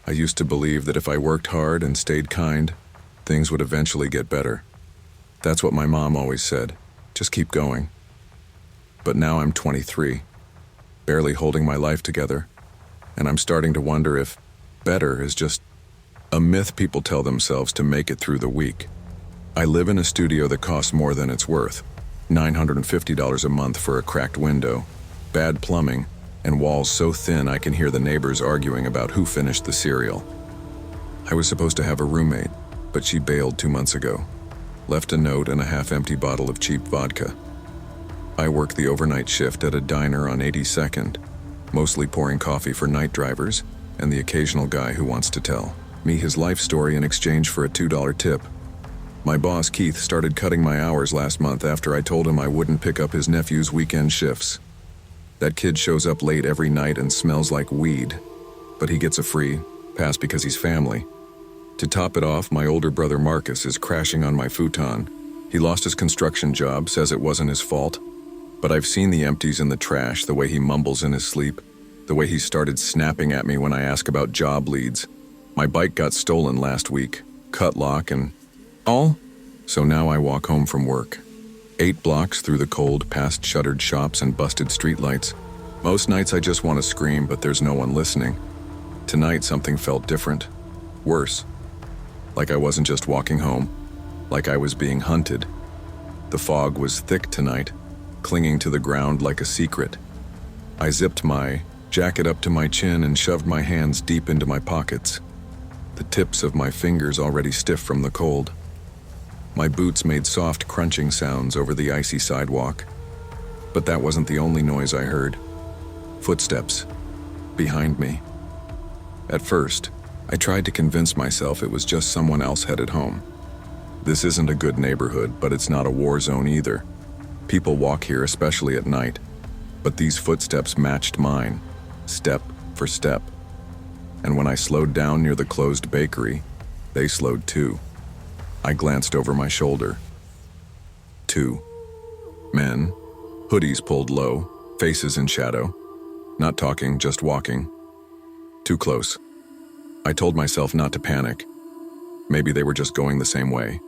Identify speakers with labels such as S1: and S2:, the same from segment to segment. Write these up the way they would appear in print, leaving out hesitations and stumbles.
S1: I used to believe that if I worked hard and stayed kind, things would eventually get better. That's what my mom always said, just keep going. But now I'm 23, barely holding my life together, and I'm starting to wonder if better is just a myth people tell themselves to make it through the week. I live in a studio that costs more than it's worth, $950 a month for a cracked window, bad plumbing, and walls so thin I can hear the neighbors arguing about who finished the cereal. I was supposed to have a roommate, but she bailed 2 months ago, left a note and a half-empty bottle of cheap vodka. I work the overnight shift at a diner on 82nd, mostly pouring coffee for night drivers and the occasional guy who wants to tell me his life story in exchange for a $2 tip. My boss, Keith, started cutting my hours last month after I told him I wouldn't pick up his nephew's weekend shifts. That kid shows up late every night and smells like weed, but he gets a free pass because he's family. To top it off, my older brother Marcus is crashing on my futon. He lost his construction job, says it wasn't his fault, but I've seen the empties in the trash, the way he mumbles in his sleep, the way he started snapping at me when I ask about job leads. My bike got stolen last week, cut lock and all, so now I walk home from work. 8 blocks through the cold, past shuttered shops and busted streetlights. Most nights I just want to scream, but there's no one listening. Tonight something felt different, worse. Like I wasn't just walking home, like I was being hunted. The fog was thick tonight, clinging to the ground like a secret. I zipped my jacket up to my chin and shoved my hands deep into my pockets, the tips of my fingers already stiff from the cold. My boots made soft crunching sounds over the icy sidewalk, but that wasn't the only noise I heard. Footsteps behind me. At first, I tried to convince myself it was just someone else headed home. This isn't a good neighborhood, but it's not a war zone either. People walk here, especially at night, but these footsteps matched mine, step for step. And when I slowed down near the closed bakery, they slowed too. I glanced over my shoulder. 2 men, hoodies pulled low, faces in shadow, not talking, just walking. Too close. I told myself not to panic. Maybe they were just going the same way.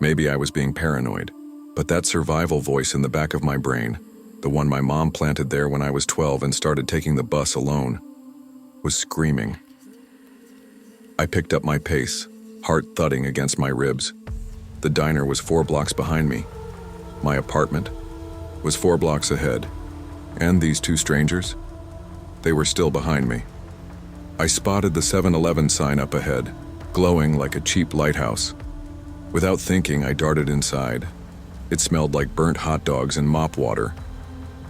S1: Maybe I was being paranoid. But that survival voice in the back of my brain, the one my mom planted there when I was 12 and started taking the bus alone, was screaming. I picked up my pace, heart thudding against my ribs. The diner was 4 blocks behind me. My apartment was 4 blocks ahead. And these 2 strangers? They were still behind me. I spotted the 7-Eleven sign up ahead, glowing like a cheap lighthouse. Without thinking, I darted inside. It smelled like burnt hot dogs and mop water.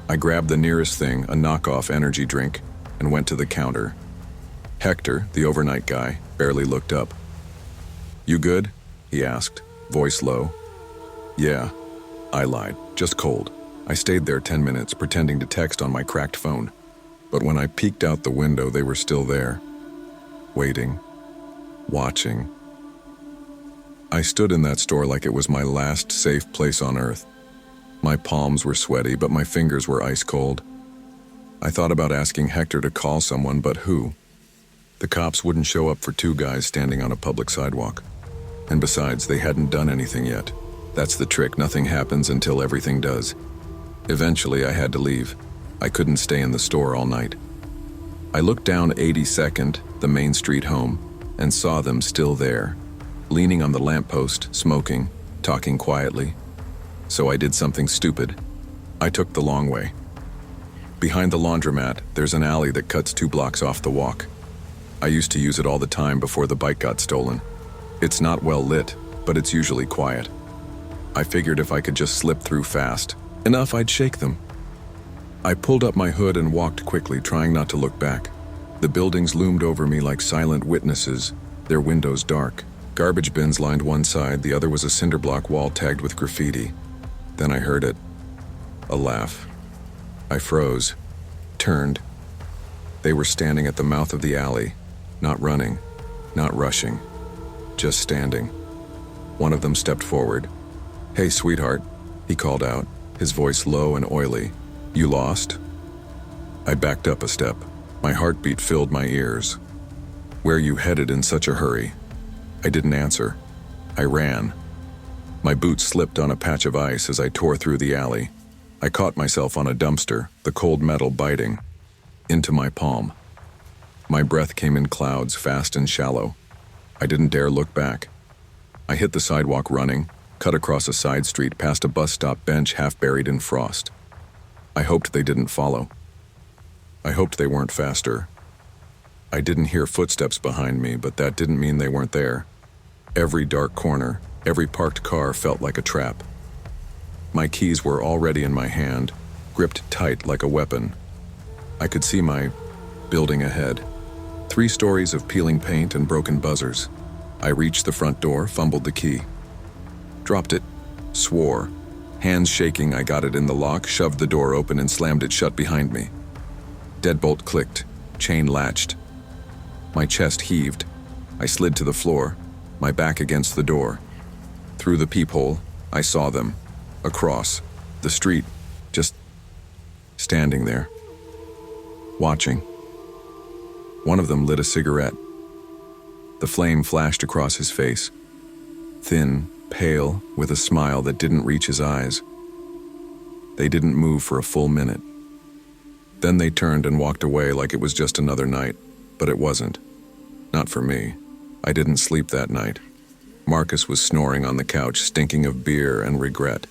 S1: I grabbed the nearest thing, a knockoff energy drink, and went to the counter. Hector, the overnight guy, barely looked up. "You good?" he asked, voice low. "Yeah," I lied, "just cold." I stayed there 10 minutes, pretending to text on my cracked phone. But when I peeked out the window, they were still there, waiting, watching. I stood in that store like it was my last safe place on earth. My palms were sweaty, but my fingers were ice cold. I thought about asking Hector to call someone, but who? The cops wouldn't show up for 2 guys standing on a public sidewalk. And besides, they hadn't done anything yet. That's the trick, nothing happens until everything does. Eventually, I had to leave. I couldn't stay in the store all night. I looked down 82nd, the main street home, and saw them still there, leaning on the lamppost, smoking, talking quietly. So I did something stupid. I took the long way. Behind the laundromat, there's an alley that cuts 2 blocks off the walk. I used to use it all the time before the bike got stolen. It's not well lit, but it's usually quiet. I figured if I could just slip through fast enough, I'd shake them. I pulled up my hood and walked quickly, trying not to look back. The buildings loomed over me like silent witnesses, their windows dark. Garbage bins lined one side, the other was a cinder block wall tagged with graffiti. Then I heard it. A laugh. I froze, turned. They were standing at the mouth of the alley, not running, not rushing, just standing. One of them stepped forward. "Hey, sweetheart," he called out, his voice low and oily. "You lost?" I backed up a step. My heartbeat filled my ears. "Where you headed in such a hurry?" I didn't answer. I ran. My boots slipped on a patch of ice as I tore through the alley. I caught myself on a dumpster, the cold metal biting into my palm. My breath came in clouds, fast and shallow. I didn't dare look back. I hit the sidewalk running, cut across a side street past a bus stop bench half buried in frost. I hoped they didn't follow. I hoped they weren't faster. I didn't hear footsteps behind me, but that didn't mean they weren't there. Every dark corner, every parked car felt like a trap. My keys were already in my hand, gripped tight like a weapon. I could see my building ahead. 3 stories of peeling paint and broken buzzers. I reached the front door, fumbled the key. Dropped it, swore. Hands shaking, I got it in the lock, shoved the door open and slammed it shut behind me. Deadbolt clicked, chain latched. My chest heaved. I slid to the floor, my back against the door. Through the peephole, I saw them. Across the street, just standing there. Watching. One of them lit a cigarette. The flame flashed across his face. Thin, pale, with a smile that didn't reach his eyes. They didn't move for a full minute. Then they turned and walked away like it was just another night, but it wasn't. Not for me. I didn't sleep that night. Marcus was snoring on the couch, stinking of beer and regret.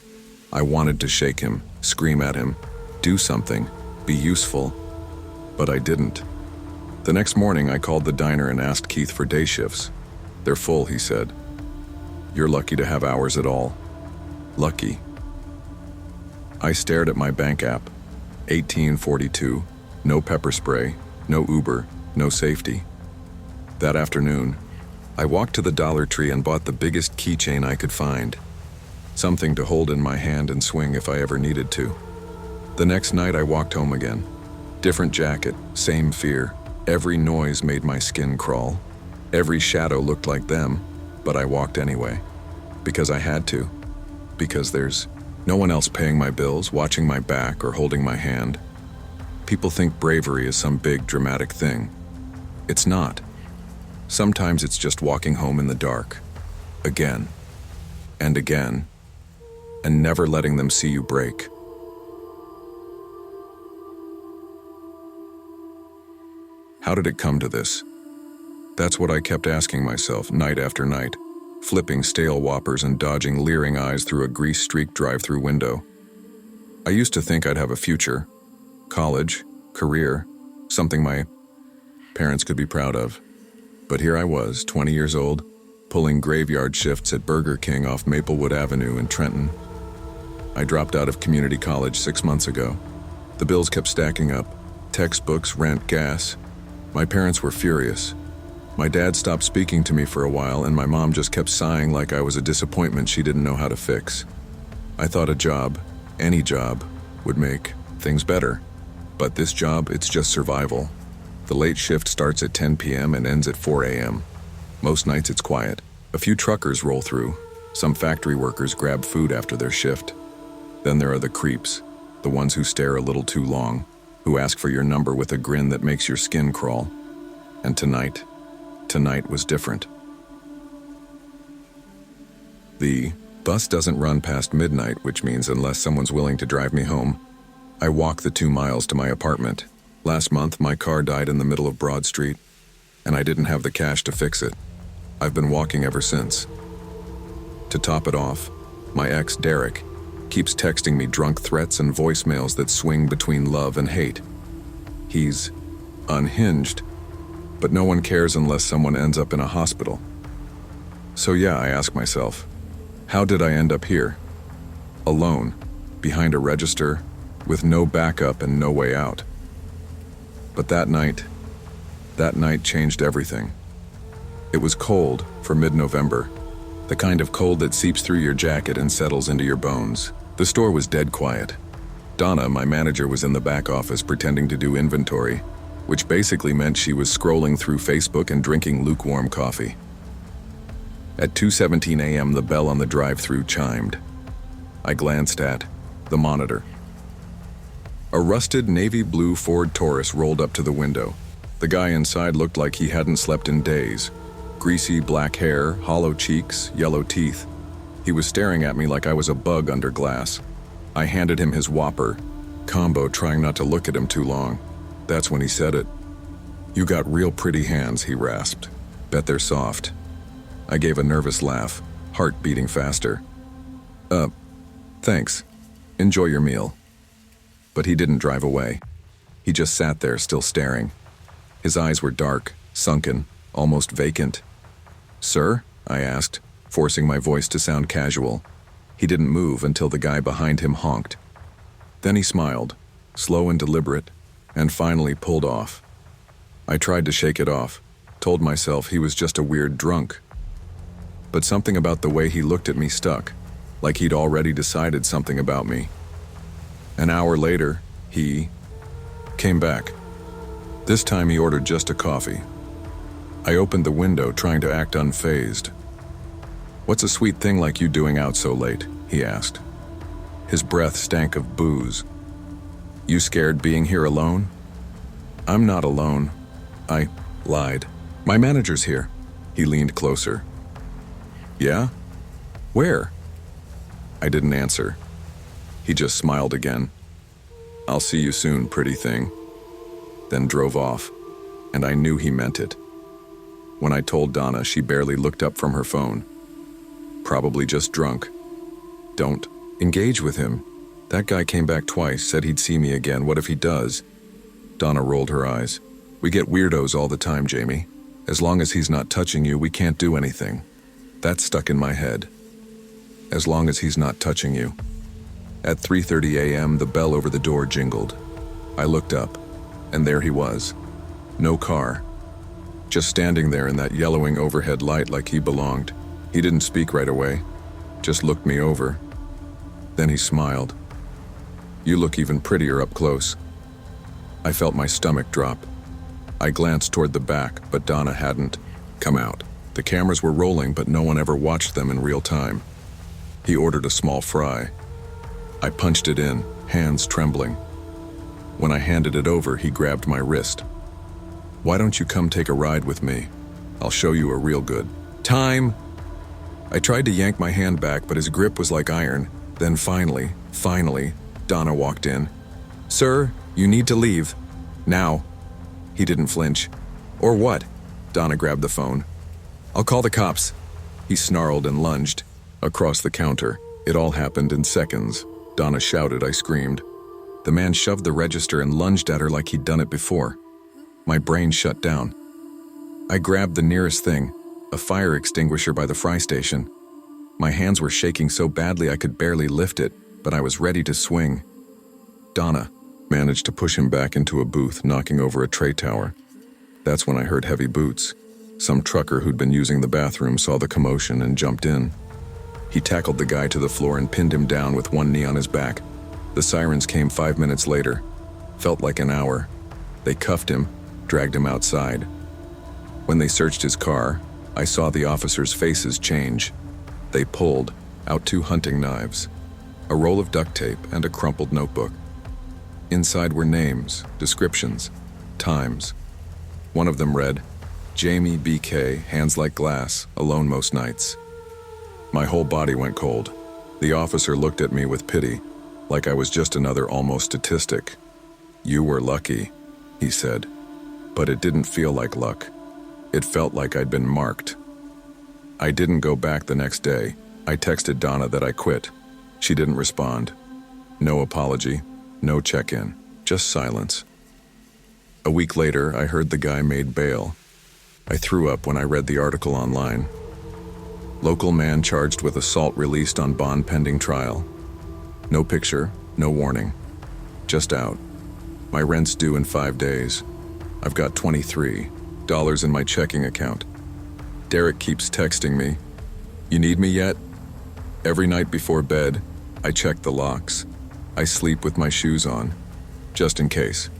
S1: I wanted to shake him, scream at him, do something, be useful, but I didn't. The next morning, I called the diner and asked Keith for day shifts. "They're full," he said. "You're lucky to have hours at all." Lucky. I stared at my bank app. 1842, no pepper spray, no Uber, no safety. That afternoon, I walked to the Dollar Tree and bought the biggest keychain I could find. Something to hold in my hand and swing if I ever needed to. The next night I walked home again. Different jacket, same fear. Every noise made my skin crawl. Every shadow looked like them, but I walked anyway. Because I had to. Because there's no one else paying my bills, watching my back, or holding my hand. People think bravery is some big, dramatic thing. It's not. Sometimes it's just walking home in the dark. Again. And again. And never letting them see you break. How did it come to this? That's what I kept asking myself night after night, flipping stale Whoppers and dodging leering eyes through a grease-streaked drive-through window. I used to think I'd have a future, college, career, something my parents could be proud of. But here I was, 20 years old, pulling graveyard shifts at Burger King off Maplewood Avenue in Trenton. I dropped out of community college 6 months ago. The bills kept stacking up. Textbooks, rent, gas. My parents were furious. My dad stopped speaking to me for a while, and my mom just kept sighing like I was a disappointment she didn't know how to fix. I thought a job, any job, would make things better. But this job, it's just survival. The late shift starts at 10 p.m. and ends at 4 a.m. Most nights it's quiet. A few truckers roll through. Some factory workers grab food after their shift. Then there are the creeps, the ones who stare a little too long, who ask for your number with a grin that makes your skin crawl. And tonight was different. The bus doesn't run past midnight, which means unless someone's willing to drive me home, I walk the 2 miles to my apartment. Last month, my car died in the middle of Broad Street, and I didn't have the cash to fix it. I've been walking ever since. To top it off, my ex, Derek, keeps texting me drunk threats and voicemails that swing between love and hate. He's unhinged, but no one cares unless someone ends up in a hospital. So yeah, I ask myself, how did I end up here? Alone, behind a register, with no backup and no way out. But that night changed everything. It was cold for mid-November, the kind of cold that seeps through your jacket and settles into your bones. The store was dead quiet. Donna, my manager, was in the back office pretending to do inventory, which basically meant she was scrolling through Facebook and drinking lukewarm coffee. At 2:17 a.m., the bell on the drive-thru chimed. I glanced at the monitor. A rusted navy blue Ford Taurus rolled up to the window. The guy inside looked like he hadn't slept in days. Greasy black hair, hollow cheeks, yellow teeth. He was staring at me like I was a bug under glass. I handed him his Whopper combo, trying not to look at him too long. That's when he said it. "You got real pretty hands," he rasped. "Bet they're soft." I gave a nervous laugh, heart beating faster. Thanks. Enjoy your meal." But he didn't drive away. He just sat there, still staring. His eyes were dark, sunken, almost vacant. "Sir?" I asked, forcing my voice to sound casual. He didn't move until the guy behind him honked. Then he smiled, slow and deliberate, and finally pulled off. I tried to shake it off, told myself he was just a weird drunk. But something about the way he looked at me stuck, like he'd already decided something about me. An hour later, he came back. This time he ordered just a coffee. I opened the window, trying to act unfazed. "What's a sweet thing like you doing out so late?" he asked. His breath stank of booze. "You scared being here alone?" "I'm not alone," I lied. "My manager's here." He leaned closer. "Yeah? Where?" I didn't answer. He just smiled again. "I'll see you soon, pretty thing." Then drove off, and I knew he meant it. When I told Donna, she barely looked up from her phone. Probably just drunk. Don't engage with him. That guy came back twice, said he'd see me again. What if he does? Donna rolled her eyes. "We get weirdos all the time, Jamie. As long as he's not touching you, we can't do anything." That stuck in my head. As long as he's not touching you. At 3:30 a.m., the bell over the door jingled. I looked up, and there he was. No car. Just standing there in that yellowing overhead light like he belonged. He didn't speak right away, just looked me over. Then he smiled. "You look even prettier up close." I felt my stomach drop. I glanced toward the back, but Donna hadn't come out. The cameras were rolling, but no one ever watched them in real time. He ordered a small fry. I punched it in, hands trembling. When I handed it over, he grabbed my wrist. "Why don't you come take a ride with me? I'll show you a real good time." I tried to yank my hand back, but his grip was like iron. Then finally, Donna walked in. "Sir, you need to leave. Now." He didn't flinch. "Or what?" Donna grabbed the phone. "I'll call the cops." He snarled and lunged. Across the counter, it all happened in seconds. Donna shouted, I screamed. The man shoved the register and lunged at her like he'd done it before. My brain shut down. I grabbed the nearest thing, a fire extinguisher by the fry station. My hands were shaking so badly I could barely lift it, but I was ready to swing. Donna managed to push him back into a booth, knocking over a tray tower. That's when I heard heavy boots. Some trucker who'd been using the bathroom saw the commotion and jumped in. He tackled the guy to the floor and pinned him down with one knee on his back. The sirens came 5 minutes later. Felt like an hour. They cuffed him, dragged him outside. When they searched his car, I saw the officers' faces change. They pulled out 2 hunting knives, a roll of duct tape, and a crumpled notebook. Inside were names, descriptions, times. One of them read, Jamie B.K., hands like glass, alone most nights. My whole body went cold. The officer looked at me with pity, like I was just another almost statistic. You were lucky, he said. But it didn't feel like luck. It felt like I'd been marked. I didn't go back the next day. I texted Donna that I quit. She didn't respond. No apology, no check-in, just silence. A week later, I heard the guy made bail. I threw up when I read the article online. Local man charged with assault released on bond pending trial. No picture, no warning. Just out. My rent's due in 5 days. I've got $23 in my checking account. Derek keeps texting me. You need me yet? Every night before bed, I check the locks. I sleep with my shoes on, just in case.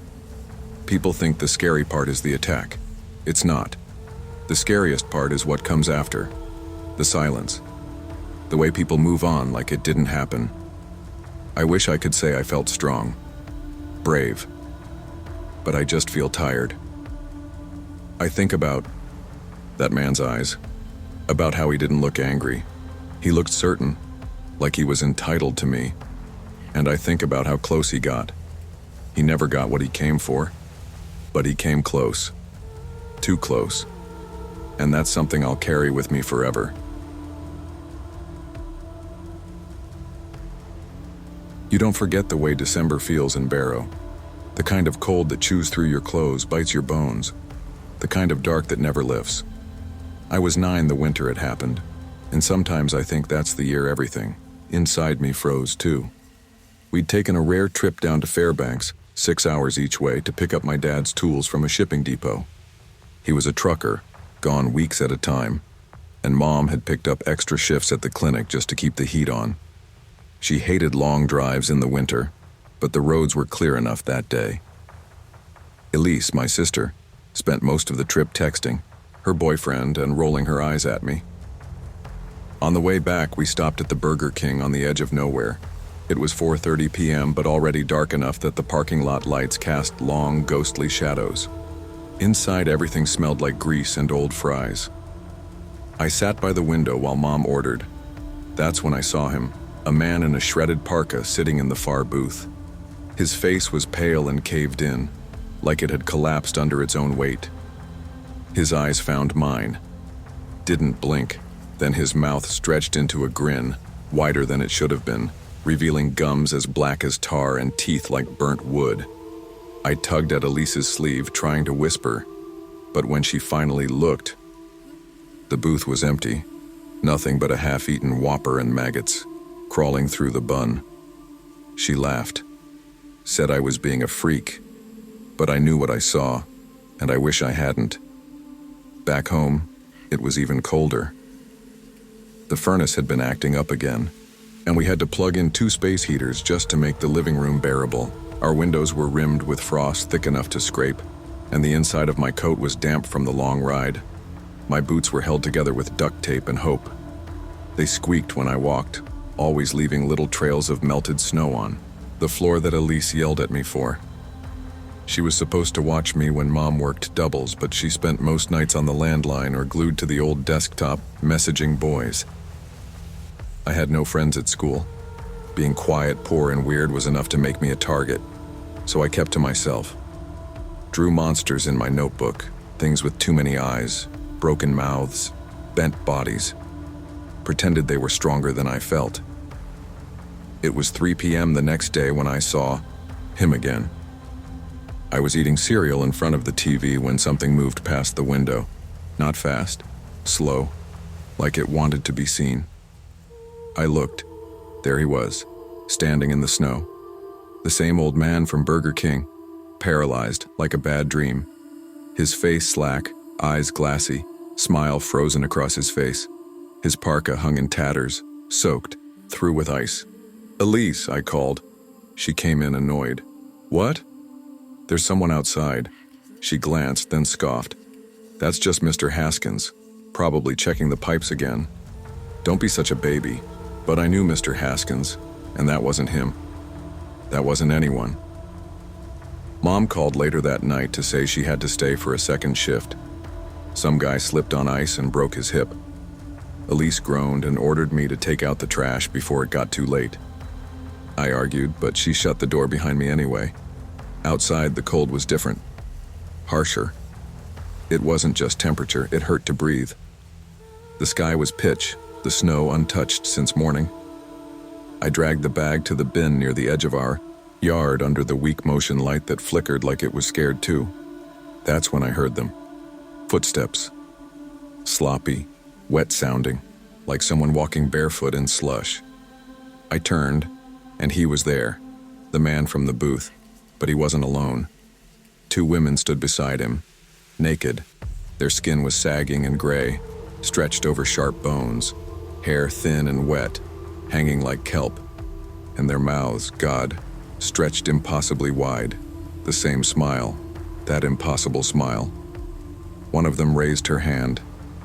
S1: People think the scary part is the attack. It's not. The scariest part is what comes after. The silence. The way people move on like it didn't happen. I wish I could say I felt strong, brave, but I just feel tired. I think about that man's eyes, about how he didn't look angry. He looked certain, like he was entitled to me. And I think about how close he got. He never got what he came for, but he came close. Too close. And that's something I'll carry with me forever. You don't forget the way December feels in Barrow. The kind of cold that chews through your clothes, bites your bones. The kind of dark that never lifts. I was 9 the winter it happened, and sometimes I think that's the year everything, inside me, froze too. We'd taken a rare trip down to Fairbanks, 6 hours each way, to pick up my dad's tools from a shipping depot. He was a trucker, gone weeks at a time, and Mom had picked up extra shifts at the clinic just to keep the heat on. She hated long drives in the winter, but the roads were clear enough that day. Elise, my sister, spent most of the trip texting, her boyfriend, and rolling her eyes at me. On the way back, we stopped at the Burger King on the edge of nowhere. It was 4:30 p.m., but already dark enough that the parking lot lights cast long, ghostly shadows. Inside, everything smelled like grease and old fries. I sat by the window while Mom ordered. That's when I saw him, a man in a shredded parka sitting in the far booth. His face was pale and caved in, like it had collapsed under its own weight. His eyes found mine. Didn't blink. Then his mouth stretched into a grin, wider than it should have been, revealing gums as black as tar and teeth like burnt wood. I tugged at Elise's sleeve, trying to whisper, but when she finally looked, the booth was empty. Nothing but a half-eaten Whopper and maggots crawling through the bun. She laughed, said I was being a freak, but I knew what I saw, and I wish I hadn't. Back home, it was even colder. The furnace had been acting up again, and we had to plug in 2 space heaters just to make the living room bearable. Our windows were rimmed with frost thick enough to scrape, and the inside of my coat was damp from the long ride. My boots were held together with duct tape and hope. They squeaked when I walked, always leaving little trails of melted snow on the floor that Elise yelled at me for. She was supposed to watch me when Mom worked doubles, but she spent most nights on the landline or glued to the old desktop, messaging boys. I had no friends at school. Being quiet, poor, and weird was enough to make me a target, so I kept to myself. Drew monsters in my notebook, things with too many eyes, broken mouths, bent bodies. Pretended they were stronger than I felt. It was 3 p.m. the next day when I saw him again. I was eating cereal in front of the TV when something moved past the window. Not fast, slow, like it wanted to be seen. I looked. There he was, standing in the snow. The same old man from Burger King, paralyzed like a bad dream. His face slack, eyes glassy, smile frozen across his face. His parka hung in tatters, soaked, through with ice. "Elise," I called. She came in annoyed. "What?" "There's someone outside." She glanced, then scoffed. "That's just Mr. Haskins, probably checking the pipes again." "Don't be such a baby." But I knew Mr. Haskins, and that wasn't him. That wasn't anyone. Mom called later that night to say she had to stay for a second shift. Some guy slipped on ice and broke his hip. Elise groaned and ordered me to take out the trash before it got too late. I argued, but she shut the door behind me anyway. Outside, the cold was different. Harsher. It wasn't just temperature, it hurt to breathe. The sky was pitch, the snow untouched since morning. I dragged the bag to the bin near the edge of our yard under the weak motion light that flickered like it was scared too. That's when I heard them. Footsteps. Sloppy, wet sounding, like someone walking barefoot in slush. I turned, and he was there, the man from the booth, but he wasn't alone. 2 women stood beside him, naked. Their skin was sagging and gray, stretched over sharp bones, hair thin and wet, hanging like kelp, and their mouths, God, stretched impossibly wide, the same smile, that impossible smile. One of them raised her hand,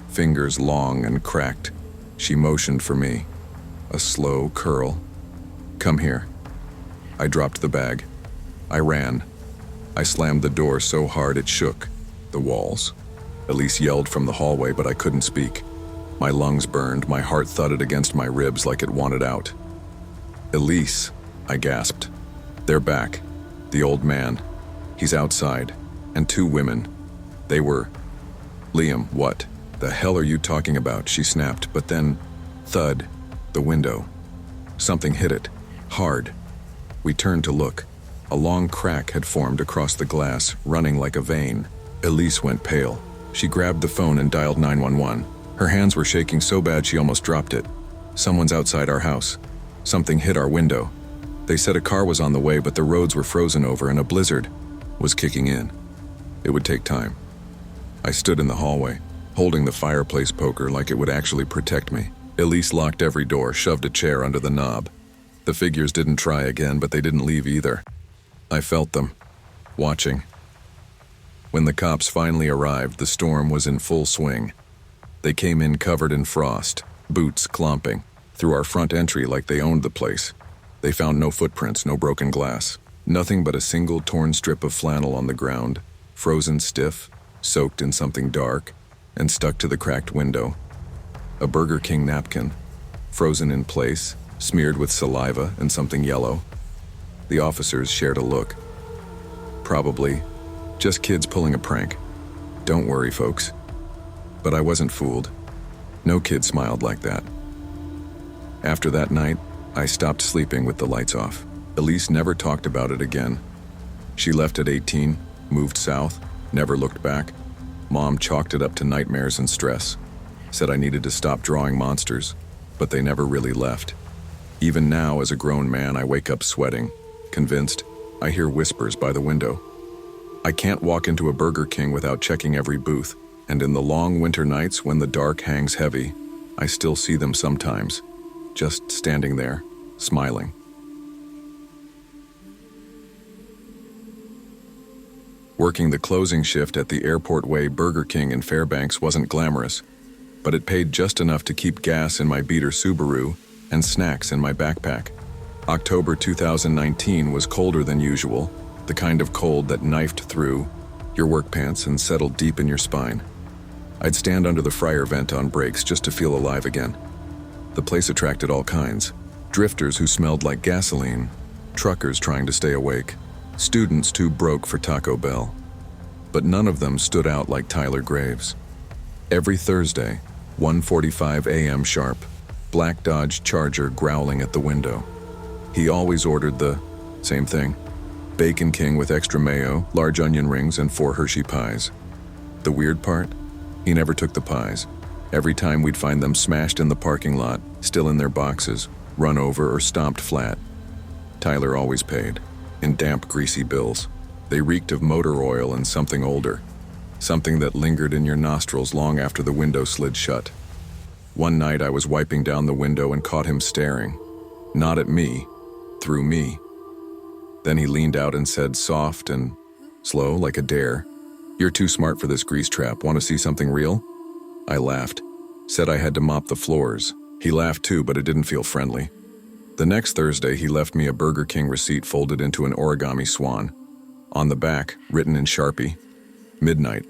S1: fingers long and cracked. She motioned for me, a slow curl. "Come here." I dropped the bag. I ran. I slammed the door so hard it shook, the walls. Elise yelled from the hallway, but I couldn't speak. My lungs burned, my heart thudded against my ribs like it wanted out. "Elise," I gasped. "They're back. The old man. He's outside. And 2 women. They were..." "Liam, what the hell are you talking about?" she snapped, but then, thud, the window. Something hit it, hard. We turned to look. A long crack had formed across the glass, running like a vein. Elise went pale. She grabbed the phone and dialed 911. Her hands were shaking so bad she almost dropped it. "Someone's outside our house. Something hit our window. They said a car was on the way, but the roads were frozen over and a blizzard was kicking in. It would take time." I stood in the hallway, holding the fireplace poker like it would actually protect me. Elise locked every door, shoved a chair under the knob. The figures didn't try again, but they didn't leave either. I felt them, watching. When the cops finally arrived, the storm was in full swing. They came in covered in frost, boots clomping, through our front entry like they owned the place. They found no footprints, no broken glass, nothing but a single torn strip of flannel on the ground, frozen stiff, soaked in something dark, and stuck to the cracked window. A Burger King napkin, frozen in place, smeared with saliva and something yellow. The officers shared a look. Probably just kids pulling a prank. Don't worry, folks. But I wasn't fooled. No kid smiled like that. After that night, I stopped sleeping with the lights off. Elise never talked about it again. She left at 18, moved south, never looked back. Mom chalked it up to nightmares and stress. Said I needed to stop drawing monsters, but they never really left. Even now, as a grown man, I wake up sweating, convinced. I hear whispers by the window. I can't walk into a Burger King without checking every booth, and in the long winter nights when the dark hangs heavy, I still see them sometimes, just standing there, smiling. Working the closing shift at the Airport Way Burger King in Fairbanks wasn't glamorous, but it paid just enough to keep gas in my beater Subaru and snacks in my backpack. October 2019 was colder than usual, the kind of cold that knifed through your work pants and settled deep in your spine. I'd stand under the fryer vent on breaks just to feel alive again. The place attracted all kinds. Drifters who smelled like gasoline, truckers trying to stay awake, students too broke for Taco Bell. But none of them stood out like Tyler Graves. Every Thursday, 1:45 a.m. sharp, black Dodge Charger growling at the window. He always ordered the same thing: Bacon King with extra mayo, large onion rings, and 4 Hershey pies. The weird part? He never took the pies. Every time we'd find them smashed in the parking lot, still in their boxes, run over or stomped flat. Tyler always paid, in damp, greasy bills. They reeked of motor oil and something older, something that lingered in your nostrils long after the window slid shut. One night I was wiping down the window and caught him staring, not at me, through me. Then he leaned out and said, soft and slow, like a dare, "You're too smart for this grease trap. Want to see something real?" I laughed, said I had to mop the floors. He laughed too, but it didn't feel friendly. The next Thursday, he left me a Burger King receipt folded into an origami swan. On the back, written in Sharpie, "Midnight,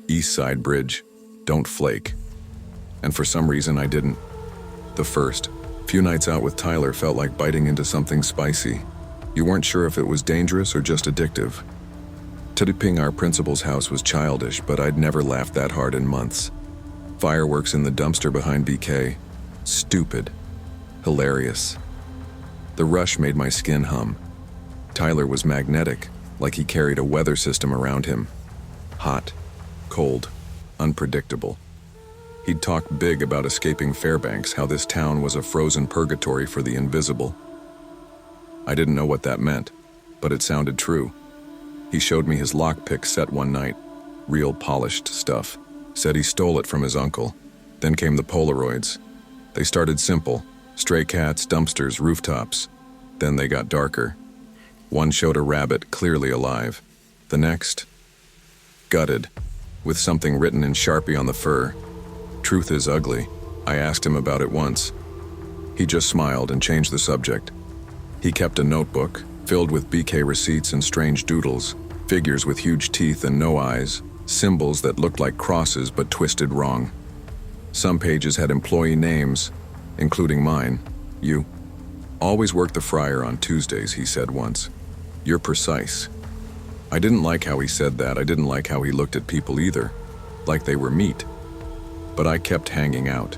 S1: East Side Bridge, don't flake." And for some reason, I didn't. The first few nights out with Tyler felt like biting into something spicy. You weren't sure if it was dangerous or just addictive. Tipping our principal's house was childish, but I'd never laughed that hard in months. Fireworks in the dumpster behind BK. Stupid. Hilarious. The rush made my skin hum. Tyler was magnetic, like he carried a weather system around him. Hot, cold, unpredictable. He'd talk big about escaping Fairbanks, how this town was a frozen purgatory for the invisible. I didn't know what that meant, but it sounded true. He showed me his lockpick set one night, real polished stuff. Said he stole it from his uncle. Then came the Polaroids. They started simple: stray cats, dumpsters, rooftops. Then they got darker. One showed a rabbit clearly alive. The next, gutted, with something written in Sharpie on the fur. "Truth is ugly." I asked him about it once. He just smiled and changed the subject. He kept a notebook filled with BK receipts and strange doodles, figures with huge teeth and no eyes, Symbols that looked like crosses but twisted wrong. Some pages had employee names, including mine. You always work the fryer on Tuesdays, he said once. You're precise. I didn't like how he said that. I didn't like how he looked at people either, like they were meat. But I kept hanging out,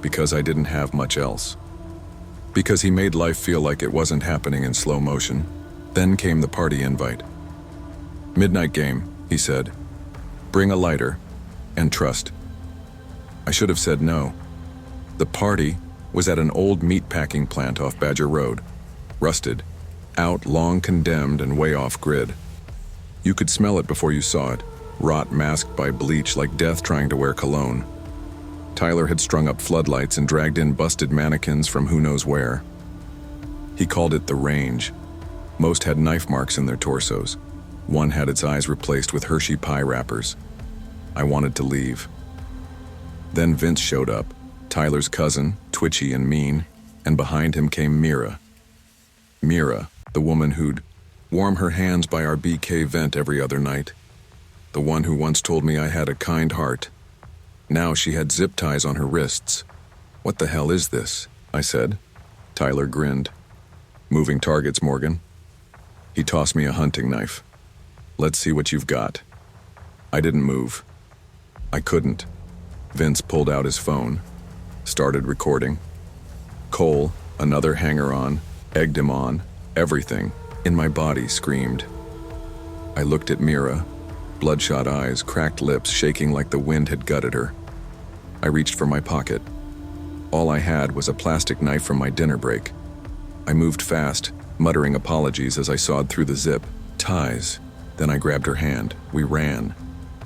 S1: because I didn't have much else. Because he made life feel like it wasn't happening in slow motion. Then came the party invite. Midnight game, he said. Bring a lighter, and trust. I should have said no. The party was at an old meatpacking plant off Badger Road. Rusted, out, long condemned, and way off grid. You could smell it before you saw it, rot masked by bleach like death trying to wear cologne. Tyler had strung up floodlights and dragged in busted mannequins from who knows where. He called it the range. Most had knife marks in their torsos. One had its eyes replaced with Hershey pie wrappers. I wanted to leave. Then Vince showed up, Tyler's cousin, twitchy and mean, and behind him came Mira. Mira, the woman who'd warm her hands by our BK vent every other night. The one who once told me I had a kind heart. Now she had zip ties on her wrists. What the hell is this? I said. Tyler grinned. Moving targets, Morgan. He tossed me a hunting knife. Let's see what you've got. I didn't move. I couldn't. Vince pulled out his phone, started recording. Cole, another hanger-on, egged him on. Everything in my body screamed. I looked at Mira, bloodshot eyes, cracked lips, shaking like the wind had gutted her. I reached for my pocket. All I had was a plastic knife from my dinner break. I moved fast, muttering apologies as I sawed through the zip. Ties. Then I grabbed her hand. We ran.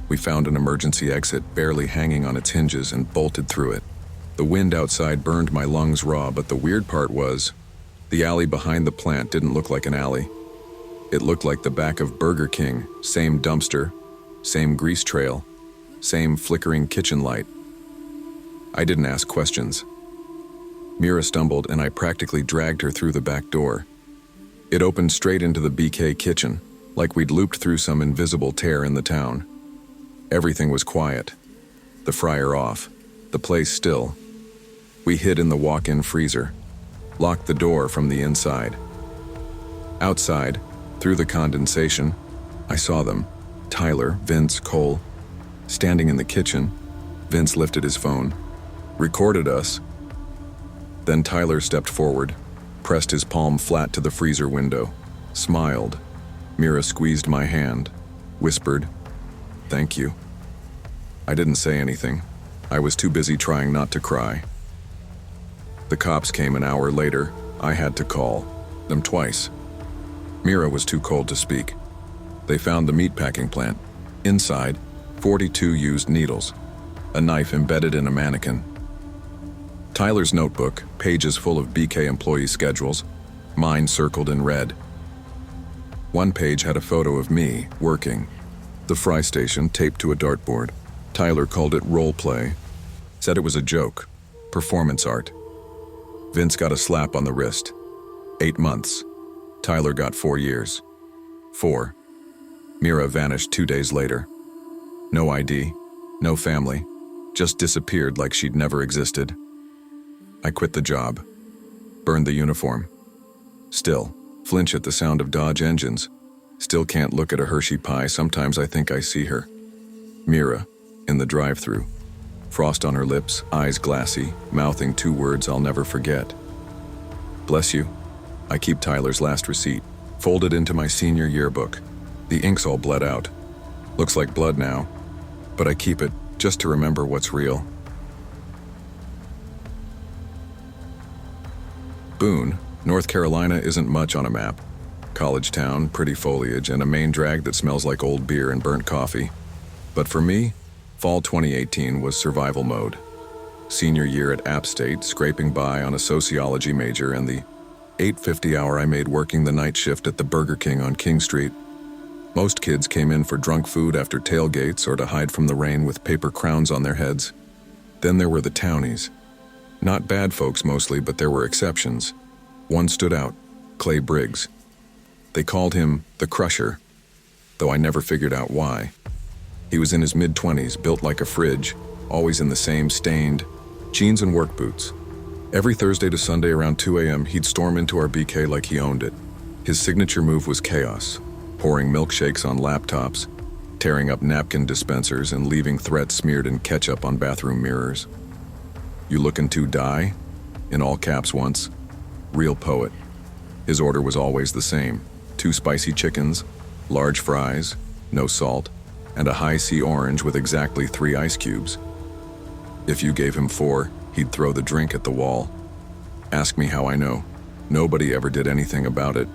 S1: We found an emergency exit, barely hanging on its hinges, and bolted through it. The wind outside burned my lungs raw, but the weird part was, the alley behind the plant didn't look like an alley. It looked like the back of Burger King, same dumpster, same grease trail, same flickering kitchen light. I didn't ask questions. Mira stumbled and I practically dragged her through the back door. It opened straight into the BK kitchen, like we'd looped through some invisible tear in the town. Everything was quiet. The fryer off, the place still. We hid in the walk-in freezer, locked the door from the inside. Outside, through the condensation, I saw them, Tyler, Vince, Cole, standing in the kitchen. Vince lifted his phone, recorded us. Then Tyler stepped forward, pressed his palm flat to the freezer window, smiled. Mira squeezed my hand, whispered, "Thank you." I didn't say anything. I was too busy trying not to cry. The cops came an hour later. I had to call them twice. Mira was too cold to speak. They found the meatpacking plant. Inside, 42 used needles, a knife embedded in a mannequin. Tyler's notebook, pages full of BK employee schedules, mine circled in red. One page had a photo of me, working. The fry station taped to a dartboard. Tyler called it role play, said it was a joke, performance art. Vince got a slap on the wrist. 8 months. Tyler got 4 years. 4. Mira vanished 2 days later. No ID, no family, just disappeared like she'd never existed. I quit the job, burned the uniform. Still, flinch at the sound of Dodge engines. Still can't look at a Hershey pie. Sometimes I think I see her. Mira, in the drive-thru. Frost on her lips, eyes glassy, mouthing 2 words I'll never forget. Bless you. I keep Tyler's last receipt, folded into my senior yearbook. The ink's all bled out. Looks like blood now, but I keep it just to remember what's real. Boone, North Carolina isn't much on a map. College town, pretty foliage, and a main drag that smells like old beer and burnt coffee. But for me, fall 2018 was survival mode. Senior year at App State, scraping by on a sociology major, and the 8:50 hour I made working the night shift at the Burger King on King Street. Most kids came in for drunk food after tailgates or to hide from the rain with paper crowns on their heads. Then there were the townies. Not bad folks mostly, but there were exceptions. One stood out, Clay Briggs. They called him the Crusher, though I never figured out why. He was in his mid-20s, built like a fridge, always in the same stained jeans and work boots. Every Thursday to Sunday around 2 a.m., he'd storm into our BK like he owned it. His signature move was chaos, pouring milkshakes on laptops, tearing up napkin dispensers, and leaving threats smeared in ketchup on bathroom mirrors. "You lookin' to die?" in all caps once. Real poet. His order was always the same: 2 spicy chickens, large fries, no salt, and a high C orange with exactly 3 ice cubes. If you gave him 4, he'd throw the drink at the wall. Ask me how I know. Nobody ever did anything about it.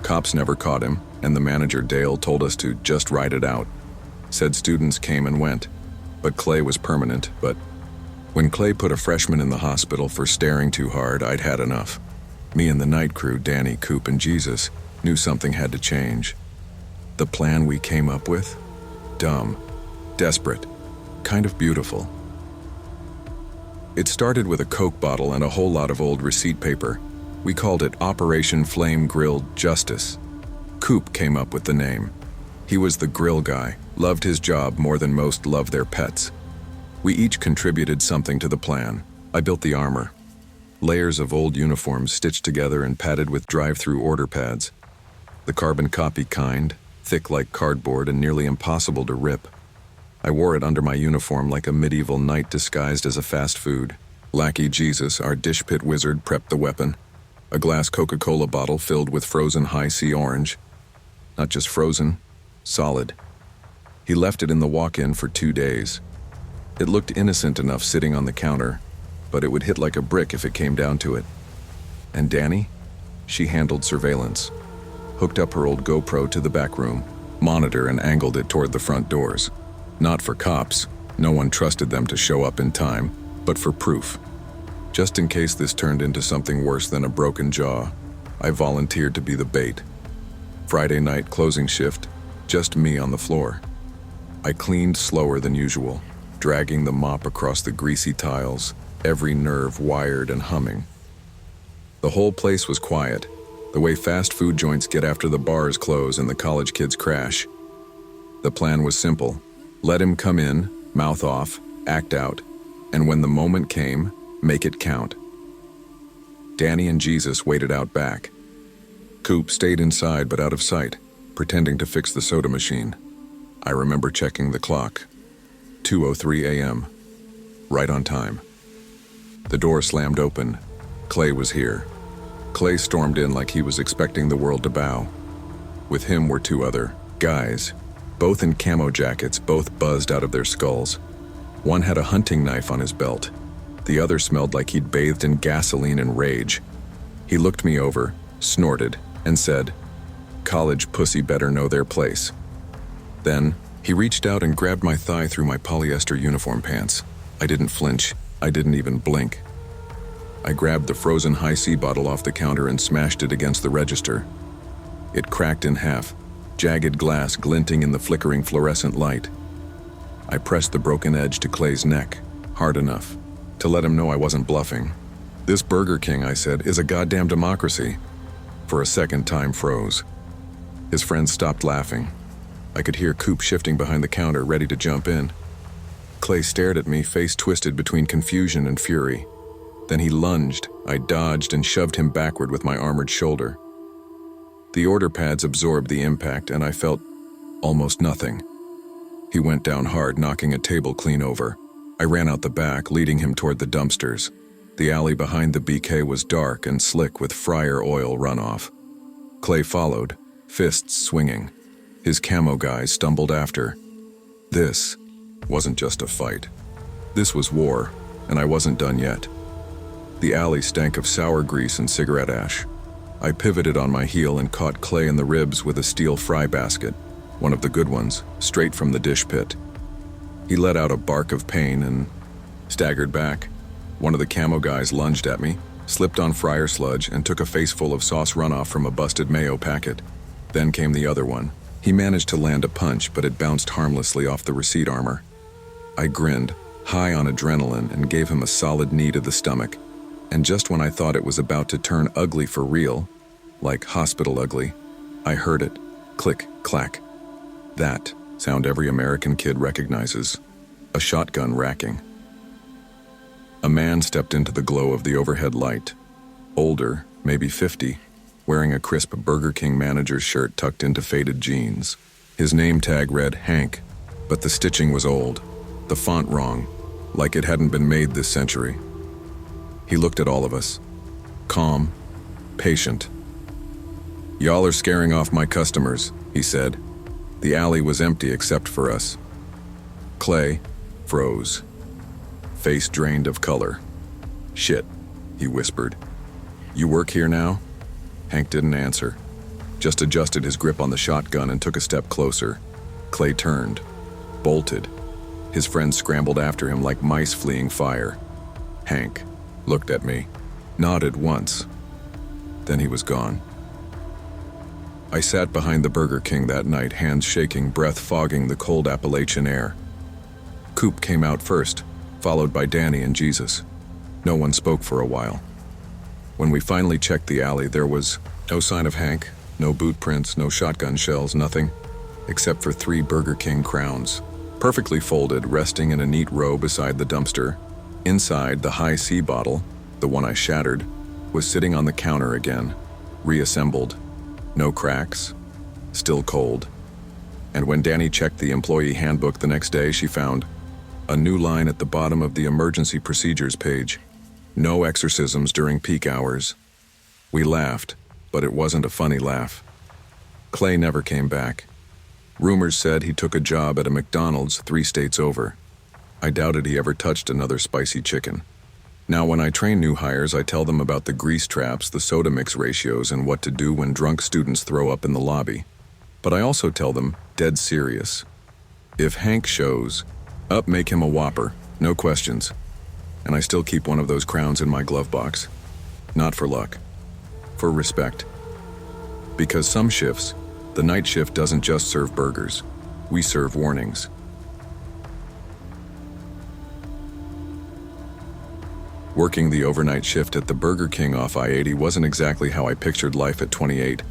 S1: Cops never caught him, and the manager, Dale, told us to just ride it out. Said students came and went, but Clay was permanent. But when Clay put a freshman in the hospital for staring too hard, I'd had enough. Me and the night crew, Danny, Coop, and Jesus, knew something had to change. The plan we came up with? Dumb, desperate, kind of beautiful. It started with a Coke bottle and a whole lot of old receipt paper. We called it Operation Flame Grilled Justice. Coop came up with the name. He was the grill guy, loved his job more than most love their pets. We each contributed something to the plan. I built the armor. Layers of old uniforms stitched together and padded with drive-through order pads. The carbon copy kind, thick like cardboard and nearly impossible to rip. I wore it under my uniform like a medieval knight disguised as a fast food. Lackey Jesus, our dish pit wizard, prepped the weapon. A glass Coca-Cola bottle filled with frozen high C orange. Not just frozen, solid. He left it in the walk-in for 2 days. It looked innocent enough sitting on the counter, but it would hit like a brick if it came down to it. And Danny? She handled surveillance. Hooked up her old GoPro to the back room, monitor and angled it toward the front doors. Not for cops, no one trusted them to show up in time, but for proof. Just in case this turned into something worse than a broken jaw, I volunteered to be the bait. Friday night closing shift, just me on the floor. I cleaned slower than usual, dragging the mop across the greasy tiles, every nerve wired and humming. The whole place was quiet, the way fast food joints get after the bars close and the college kids crash. The plan was simple. Let him come in, mouth off, act out, and when the moment came, make it count. Danny and Jesus waited out back. Coop stayed inside but out of sight, pretending to fix the soda machine. I remember checking the clock. 2:03 a.m. Right on time. The door slammed open. Clay was here. Clay stormed in like he was expecting the world to bow. With him were 2 other guys, both in camo jackets, both buzzed out of their skulls. One had a hunting knife on his belt. The other smelled like he'd bathed in gasoline and rage. He looked me over, snorted, and said, "College pussy better know their place." Then, he reached out and grabbed my thigh through my polyester uniform pants. I didn't flinch. I didn't even blink. I grabbed the frozen high C bottle off the counter and smashed it against the register. It cracked in half, jagged glass glinting in the flickering fluorescent light. I pressed the broken edge to Clay's neck, hard enough, to let him know I wasn't bluffing. "This Burger King," I said, "is a goddamn democracy." For a second, time froze. His friends stopped laughing. I could hear Coop shifting behind the counter, ready to jump in. Clay stared at me, face twisted between confusion and fury. Then he lunged. I dodged and shoved him backward with my armored shoulder. The order pads absorbed the impact, and I felt almost nothing. He went down hard, knocking a table clean over. I ran out the back, leading him toward the dumpsters. The alley behind the BK was dark and slick with fryer oil runoff. Clay followed, fists swinging. His camo guys stumbled after. This wasn't just a fight. This was war, and I wasn't done yet. The alley stank of sour grease and cigarette ash. I pivoted on my heel and caught Clay in the ribs with a steel fry basket, one of the good ones, straight from the dish pit. He let out a bark of pain and staggered back. One of the camo guys lunged at me, slipped on fryer sludge, and took a faceful of sauce runoff from a busted mayo packet. Then came the other one. He managed to land a punch, but it bounced harmlessly off the receipt armor. I grinned, high on adrenaline, and gave him a solid knee to the stomach. And just when I thought it was about to turn ugly for real, like hospital ugly, I heard it. Click, clack. That sound every American kid recognizes, a shotgun racking. A man stepped into the glow of the overhead light, older, maybe 50, wearing a crisp Burger King manager's shirt tucked into faded jeans. His name tag read Hank, but the stitching was old, the font wrong, like it hadn't been made this century. He looked at all of us, calm, patient. "Y'all are scaring off my customers," he said. The alley was empty except for us. Clay froze, face drained of color. "Shit," he whispered. "You work here now?" Hank didn't answer, just adjusted his grip on the shotgun and took a step closer. Clay turned, bolted. His friends scrambled after him like mice fleeing fire. Hank looked at me, nodded once. Then he was gone. I sat behind the Burger King that night, hands shaking, breath fogging the cold Appalachian air. Coop came out first, followed by Danny and Jesus. No one spoke for a while. When we finally checked the alley, there was no sign of Hank, no boot prints, no shotgun shells, nothing, except for 3 Burger King crowns, perfectly folded, resting in a neat row beside the dumpster. Inside, the high C bottle, the one I shattered, was sitting on the counter again, reassembled. No cracks, still cold. And when Danny checked the employee handbook the next day, she found a new line at the bottom of the emergency procedures page. No exorcisms during peak hours. We laughed, but it wasn't a funny laugh. Clay never came back. Rumors said he took a job at a McDonald's 3 states over. I doubted he ever touched another spicy chicken. Now when I train new hires, I tell them about the grease traps, the soda mix ratios, and what to do when drunk students throw up in the lobby. But I also tell them, dead serious, if Hank shows up, make him a Whopper, no questions. And I still keep one of those crowns in my glove box. Not for luck, for respect. Because some shifts, the night shift doesn't just serve burgers, we serve warnings. Working the overnight shift at the Burger King off I-80 wasn't exactly how I pictured life at 28,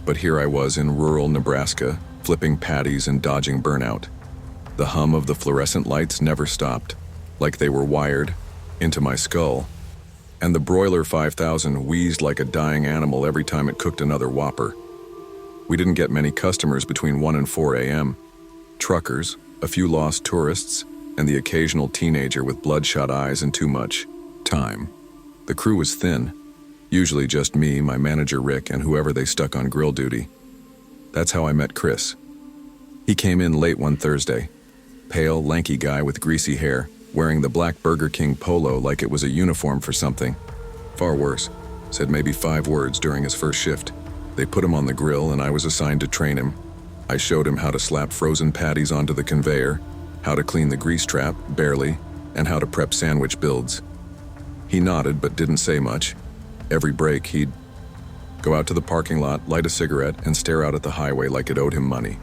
S1: but here I was in rural Nebraska, flipping patties and dodging burnout. The hum of the fluorescent lights never stopped, like they were wired into my skull, and the broiler 5000 wheezed like a dying animal every time it cooked another Whopper. We didn't get many customers between 1 and 4 a.m. Truckers, a few lost tourists, and the occasional teenager with bloodshot eyes and too much time. The crew was thin, usually just me, my manager Rick, and whoever they stuck on grill duty. That's how I met Chris. He came in late one Thursday, pale, lanky guy with greasy hair, wearing the black Burger King polo like it was a uniform for something. Far worse, said maybe 5 words during his first shift. They put him on the grill and I was assigned to train him. I showed him how to slap frozen patties onto the conveyor, how to clean the grease trap, barely, and how to prep sandwich builds. He nodded but didn't say much. Every break he'd go out to the parking lot, light a cigarette, and stare out at the highway like it owed him money.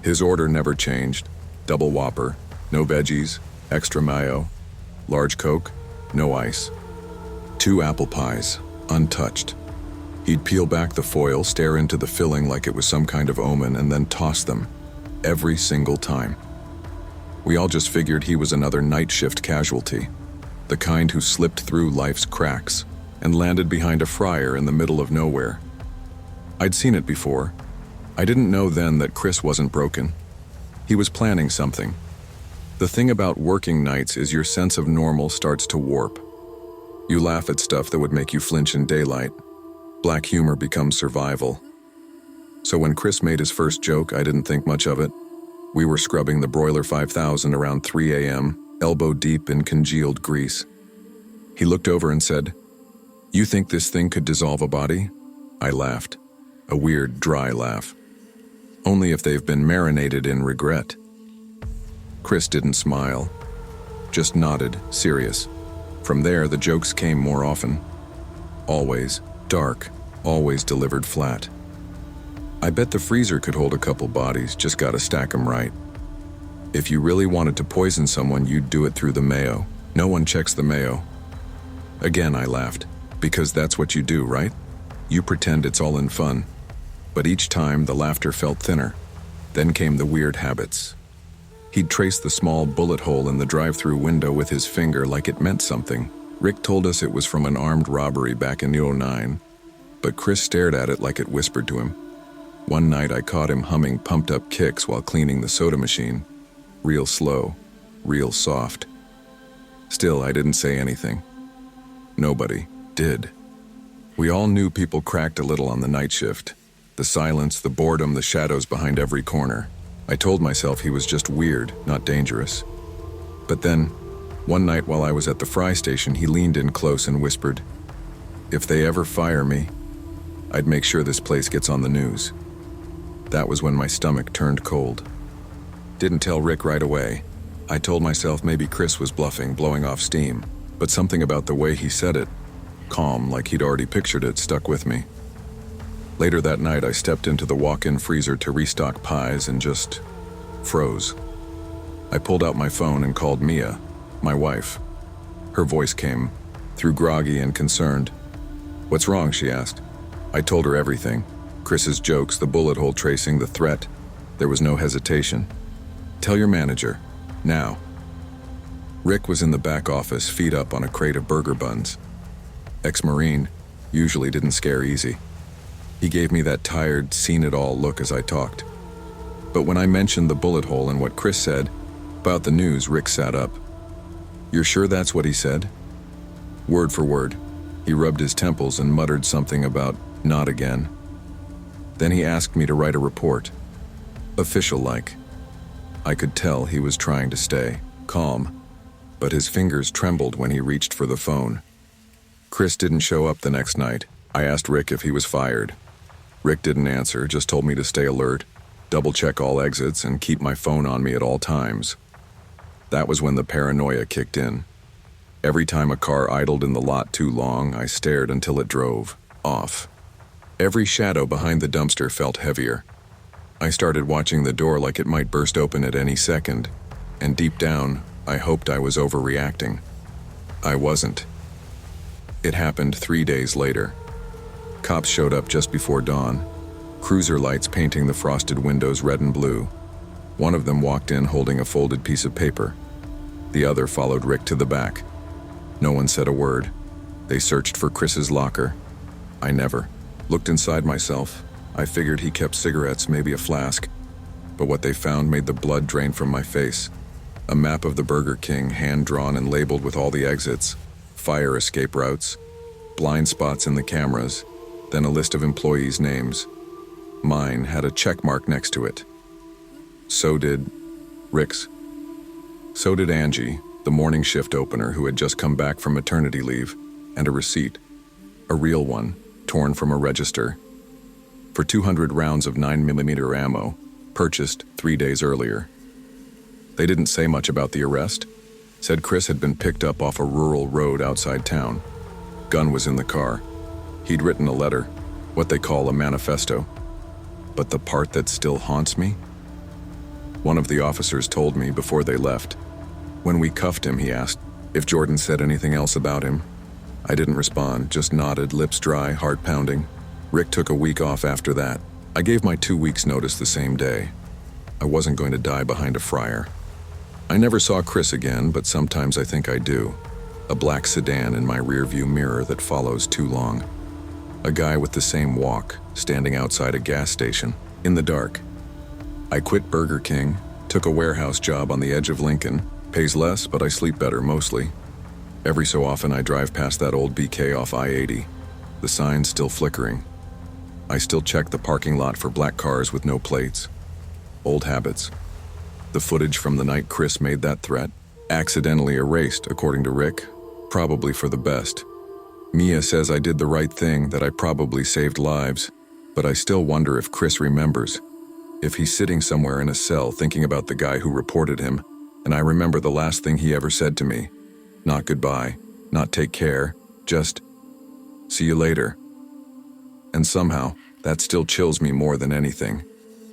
S1: His order never changed. Double Whopper, no veggies, extra mayo, large Coke, no ice. 2 apple pies, untouched. He'd peel back the foil, stare into the filling like it was some kind of omen, and then toss them, every single time. We all just figured he was another night shift casualty, the kind who slipped through life's cracks and landed behind a fryer in the middle of nowhere. I'd seen it before. I didn't know then that Chris wasn't broken. He was planning something. The thing about working nights is your sense of normal starts to warp. You laugh at stuff that would make you flinch in daylight. Black humor becomes survival. So when Chris made his first joke, I didn't think much of it. We were scrubbing the broiler 5000 around 3 a.m., elbow deep in congealed grease. He looked over and said, "You think this thing could dissolve a body?" I laughed, a weird, dry laugh. Only if they've been marinated in regret. Chris didn't smile, just nodded, serious. From there, the jokes came more often. Always dark, always delivered flat. I bet the freezer could hold a couple bodies, just gotta stack 'em right. If you really wanted to poison someone, you'd do it through the mayo. No one checks the mayo. Again, I laughed, because that's what you do, right? You pretend it's all in fun. But each time, the laughter felt thinner. Then came the weird habits. He'd trace the small bullet hole in the drive-through window with his finger like it meant something. Rick told us it was from an armed robbery back in '09, but Chris stared at it like it whispered to him. One night I caught him humming pumped-up kicks while cleaning the soda machine. Real slow, real soft. Still, I didn't say anything. Nobody did. We all knew people cracked a little on the night shift. The silence, the boredom, the shadows behind every corner. I told myself he was just weird, not dangerous. But then, one night while I was at the fry station, he leaned in close and whispered, "If they ever fire me, I'd make sure this place gets on the news." That was when my stomach turned cold. Didn't tell Rick right away. I told myself maybe Chris was bluffing, blowing off steam, but something about the way he said it, calm, like he'd already pictured it, stuck with me. Later that night, I stepped into the walk-in freezer to restock pies and just froze. I pulled out my phone and called Mia, my wife. Her voice came, through groggy and concerned. "What's wrong?" she asked. I told her everything. Chris's jokes, the bullet hole tracing, the threat. There was no hesitation. "Tell your manager. Now." Rick was in the back office, feet up on a crate of burger buns. Ex-Marine, usually didn't scare easy. He gave me that tired, seen-it-all look as I talked. But when I mentioned the bullet hole and what Chris said about the news, Rick sat up. "You're sure that's what he said?" Word for word. He rubbed his temples and muttered something about "not again." Then he asked me to write a report. Official-like. I could tell he was trying to stay calm, but his fingers trembled when he reached for the phone. Chris didn't show up the next night. I asked Rick if he was fired. Rick didn't answer, just told me to stay alert, double-check all exits, and keep my phone on me at all times. That was when the paranoia kicked in. Every time a car idled in the lot too long, I stared until it drove off. Every shadow behind the dumpster felt heavier. I started watching the door like it might burst open at any second, and deep down, I hoped I was overreacting. I wasn't. It happened 3 days later. Cops showed up just before dawn, cruiser lights painting the frosted windows red and blue. One of them walked in holding a folded piece of paper. The other followed Rick to the back. No one said a word. They searched for Chris's locker. I never looked inside myself. I figured he kept cigarettes, maybe a flask. But what they found made the blood drain from my face. A map of the Burger King, hand-drawn and labeled with all the exits, fire escape routes, blind spots in the cameras, then a list of employees' names. Mine had a check mark next to it. So did Rick's. So did Angie, the morning shift opener who had just come back from maternity leave, and a receipt. A real one, torn from a register. For 200 rounds of 9mm ammo, purchased 3 days earlier. They didn't say much about the arrest. Said Chris had been picked up off a rural road outside town. Gun was in the car. He'd written a letter, what they call a manifesto. But the part that still haunts me? One of the officers told me before they left. When we cuffed him, he asked if Jordan said anything else about him. I didn't respond, just nodded, lips dry, heart pounding. Rick took a week off after that. I gave my 2 weeks' notice the same day. I wasn't going to die behind a fryer. I never saw Chris again, but sometimes I think I do. A black sedan in my rearview mirror that follows too long. A guy with the same walk, standing outside a gas station, in the dark. I quit Burger King, took a warehouse job on the edge of Lincoln. Pays less, but I sleep better mostly. Every so often I drive past that old BK off I-80. The sign's still flickering. I still check the parking lot for black cars with no plates. Old habits. The footage from the night Chris made that threat, accidentally erased, according to Rick, probably for the best. Mia says I did the right thing, that I probably saved lives, but I still wonder if Chris remembers. If he's sitting somewhere in a cell thinking about the guy who reported him, and I remember the last thing he ever said to me. Not goodbye, not take care, just see you later. And somehow, that still chills me more than anything,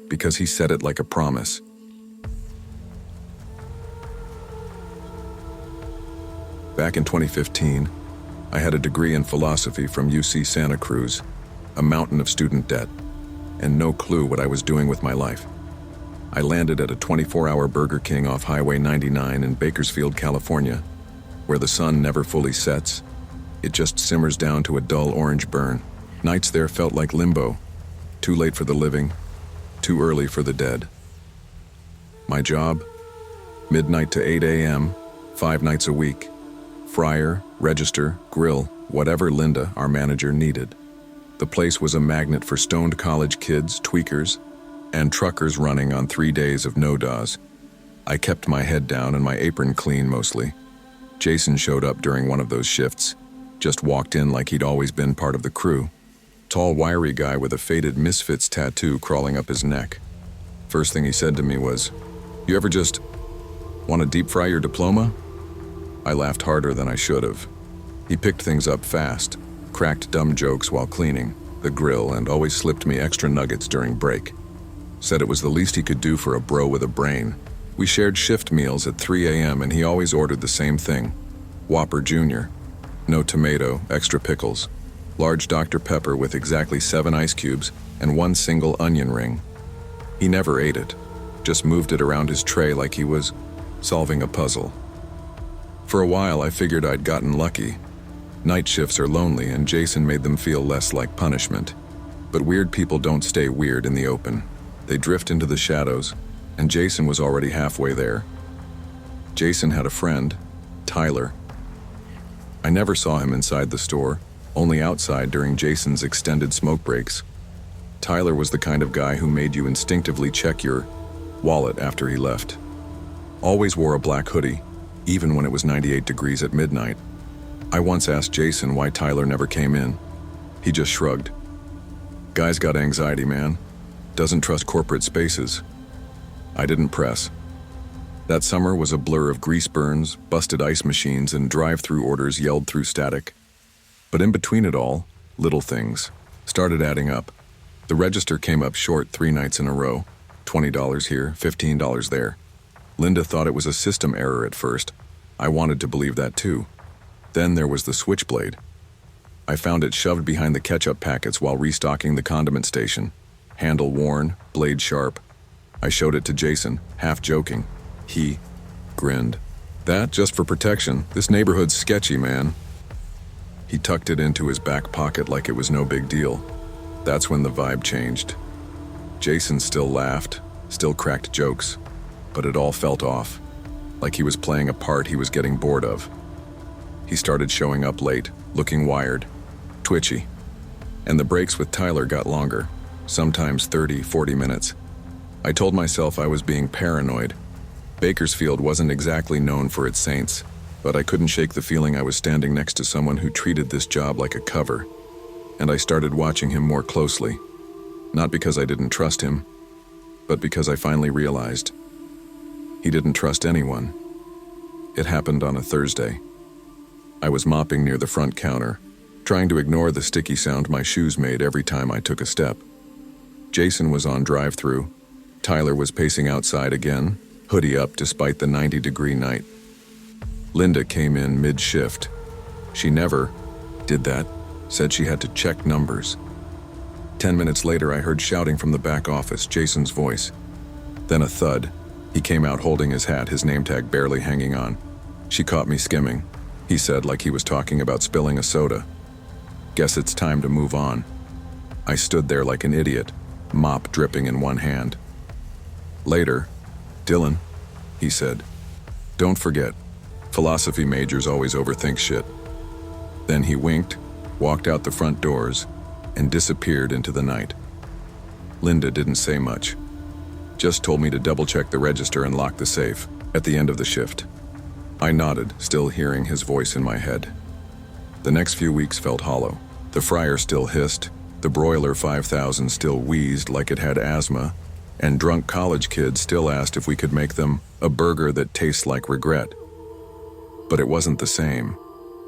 S1: because he said it like a promise. Back in 2015, I had a degree in philosophy from UC Santa Cruz, a mountain of student debt, and no clue what I was doing with my life. I landed at a 24-hour Burger King off Highway 99 in Bakersfield, California, where the sun never fully sets. It just simmers down to a dull orange burn. Nights there felt like limbo. Too late for the living, too early for the dead. My job? Midnight to 8 a.m., 5 nights a week. Fryer, register, grill, whatever Linda, our manager, needed. The place was a magnet for stoned college kids, tweakers, and truckers running on 3 days of no-DAWs. I kept my head down and my apron clean mostly. Jason showed up during one of those shifts, just walked in like he'd always been part of the crew. Tall, wiry guy with a faded Misfits tattoo crawling up his neck. First thing he said to me was, "You ever just want to deep fry your diploma?" I laughed harder than I should have. He picked things up fast, cracked dumb jokes while cleaning the grill, and always slipped me extra nuggets during break. Said it was the least he could do for a bro with a brain. We shared shift meals at 3 a.m. and he always ordered the same thing. Whopper Jr. No tomato, extra pickles. Large Dr. Pepper with exactly 7 ice cubes and 1 single onion ring. He never ate it, just moved it around his tray like he was solving a puzzle. For a while I figured I'd gotten lucky. Night shifts are lonely and Jason made them feel less like punishment. But weird people don't stay weird in the open. They drift into the shadows, and Jason was already halfway there. Jason had a friend, Tyler. I never saw him inside the store, only outside during Jason's extended smoke breaks. Tyler was the kind of guy who made you instinctively check your wallet after he left. Always wore a black hoodie, even when it was 98 degrees at midnight. I once asked Jason why Tyler never came in. He just shrugged. Guy's got anxiety, man. Doesn't trust corporate spaces. I didn't press. That summer was a blur of grease burns, busted ice machines, and drive-through orders yelled through static. But in between it all, little things started adding up. The register came up short 3 nights in a row. $20 here, $15 there. Linda thought it was a system error at first. I wanted to believe that too. Then there was the switchblade. I found it shoved behind the ketchup packets while restocking the condiment station. Handle worn, blade sharp. I showed it to Jason, half joking. He grinned. That just for protection. This neighborhood's sketchy, man. He tucked it into his back pocket like it was no big deal. That's when the vibe changed. Jason still laughed, still cracked jokes, but it all felt off, like he was playing a part he was getting bored of. He started showing up late, looking wired, twitchy, and the breaks with Tyler got longer, sometimes 30, 40 minutes. I told myself I was being paranoid. Bakersfield wasn't exactly known for its saints, but I couldn't shake the feeling I was standing next to someone who treated this job like a cover, and I started watching him more closely. Not because I didn't trust him, but because I finally realized he didn't trust anyone. It happened on a Thursday. I was mopping near the front counter, trying to ignore the sticky sound my shoes made every time I took a step. Jason was on drive-through. Tyler was pacing outside again, hoodie up despite the 90-degree night. Linda came in mid-shift. She never did that, said she had to check numbers. 10 minutes later, I heard shouting from the back office, Jason's voice. Then a thud. He came out holding his hat, his name tag barely hanging on. "She caught me skimming," he said like he was talking about spilling a soda. "Guess it's time to move on." I stood there like an idiot, mop dripping in one hand. Later, "Dylan," he said, "don't forget, philosophy majors always overthink shit." Then he winked, walked out the front doors, and disappeared into the night. Linda didn't say much, just told me to double-check the register and lock the safe at the end of the shift. I nodded, still hearing his voice in my head. The next few weeks felt hollow. The fryer still hissed, the broiler 5000 still wheezed like it had asthma, and drunk college kids still asked if we could make them a burger that tastes like regret. But it wasn't the same.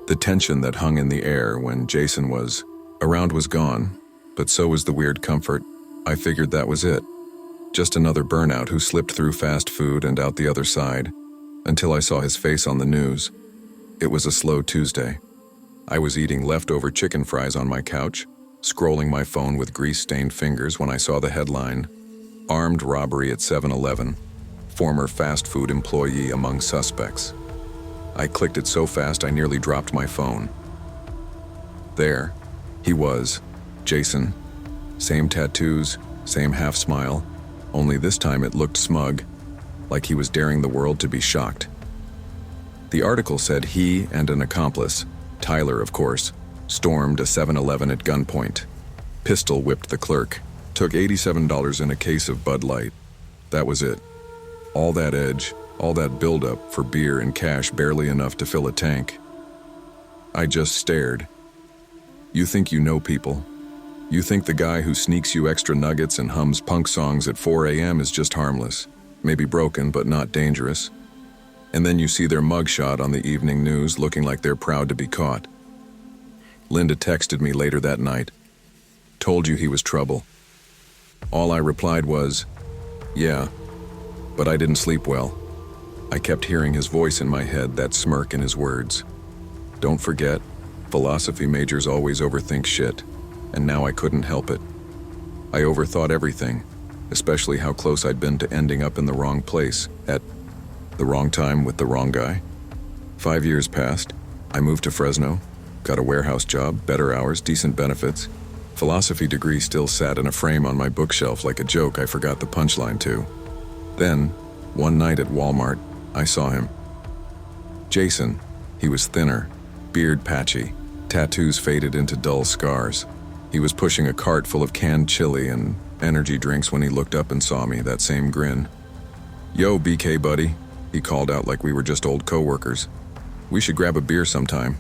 S1: The tension that hung in the air when Jason was around was gone, but so was the weird comfort. I figured that was it. Just another burnout who slipped through fast food and out the other side, until I saw his face on the news. It was a slow Tuesday. I was eating leftover chicken fries on my couch, scrolling my phone with grease-stained fingers when I saw the headline, Armed robbery at 7-Eleven. Former fast food employee among suspects. I clicked it so fast I nearly dropped my phone. There, he was, Jason. Same tattoos, same half smile, only this time it looked smug, like he was daring the world to be shocked. The article said he and an accomplice, Tyler of course, stormed a 7-Eleven at gunpoint. Pistol whipped the clerk, took $87 in a case of Bud Light. That was it. All that edge, all that buildup for beer and cash barely enough to fill a tank. I just stared. You think you know people. You think the guy who sneaks you extra nuggets and hums punk songs at 4 a.m. is just harmless, maybe broken but not dangerous. And then you see their mugshot on the evening news looking like they're proud to be caught. Linda texted me later that night. Told you he was trouble. All I replied was, yeah, but I didn't sleep well. I kept hearing his voice in my head, that smirk in his words. Don't forget, philosophy majors always overthink shit, and now I couldn't help it. I overthought everything, especially how close I'd been to ending up in the wrong place, at the wrong time with the wrong guy. 5 years passed. I moved to Fresno, got a warehouse job, better hours, decent benefits. Philosophy degree still sat in a frame on my bookshelf like a joke I forgot the punchline to. Then, one night at Walmart, I saw him. Jason. He was thinner, beard patchy, tattoos faded into dull scars. He was pushing a cart full of canned chili and energy drinks when he looked up and saw me, that same grin. Yo, BK buddy, he called out like we were just old coworkers. We should grab a beer sometime.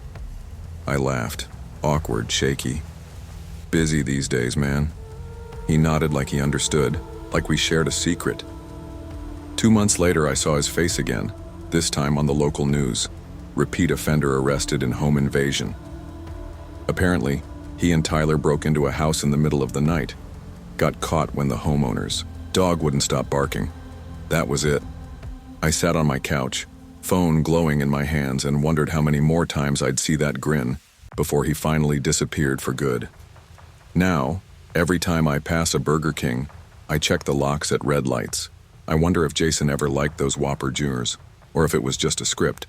S1: I laughed, awkward, shaky. Busy these days, man. He nodded like he understood, like we shared a secret. 2 months later, I saw his face again, this time on the local news. Repeat offender arrested in home invasion. Apparently, he and Tyler broke into a house in the middle of the night. Got caught when the homeowner's dog wouldn't stop barking. That was it. I sat on my couch, phone glowing in my hands, and wondered how many more times I'd see that grin before he finally disappeared for good. Now, every time I pass a Burger King, I check the locks at red lights. I wonder if Jason ever liked those Whopper Juniors, or if it was just a script.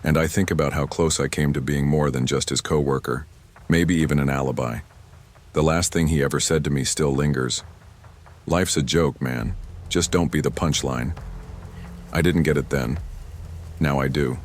S1: And I think about how close I came to being more than just his coworker, maybe even an alibi. The last thing he ever said to me still lingers. Life's a joke, man. Just don't be the punchline. I didn't get it then. Now I do.